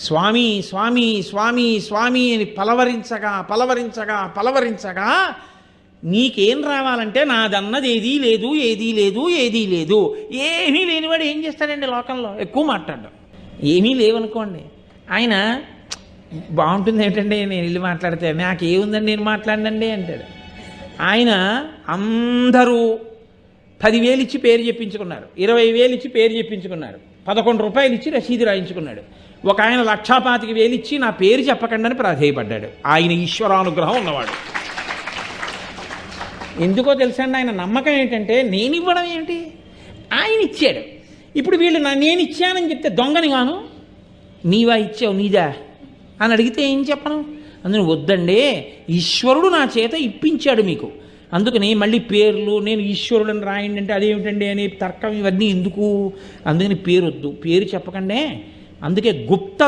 స్వామి స్వామి స్వామి స్వామి అని పలవరించగా పలవరించగా పలవరించగా నీకేం రావాలంటే నాదన్నది ఏదీ లేదు ఏదీ లేదు ఏదీ లేదు. ఏమీ లేనివాడు ఏం చేస్తాడండి లోకంలో? ఎక్కువ మాట్లాడడం. ఏమీ లేవనుకోండి, ఆయన బాగుంటుంది ఏమిటండి నేను వెళ్ళి మాట్లాడితే, నాకేముందండి నేను మాట్లాడినండి అంటాడు. ఆయన అందరూ 10,000 ఇచ్చి పేరు చెప్పించుకున్నారు, 20,000 ఇచ్చి పేరు చెప్పించుకున్నారు, 11 రూపాయలు ఇచ్చి రసీదు రాయించుకున్నాడు. ఒక ఆయన 1,25,000 ఇచ్చి నా పేరు చెప్పకండి అని ప్రాధేయపడ్డాడు. ఆయన ఈశ్వరానుగ్రహం ఉన్నవాడు. ఎందుకో తెలుసండి, ఆయన నమ్మకం ఏంటంటే నేను ఇవ్వడం ఏమిటి, ఆయన ఇచ్చాడు. ఇప్పుడు వీళ్ళు నేను ఇచ్చానని చెప్తే దొంగని గాను, నీవా ఇచ్చావు నీదా అని అడిగితే ఏం చెప్పను? అందుకని వద్దండి, ఈశ్వరుడు నా చేత ఇప్పించాడు మీకు, అందుకని మళ్ళీ పేర్లు నేను ఈశ్వరుడని రాయండి అంటే అదేమిటండి అని తర్కం ఇవన్నీ ఎందుకు? అందుకని పేరు వద్దు, పేరు చెప్పకండి. అందుకే గుప్త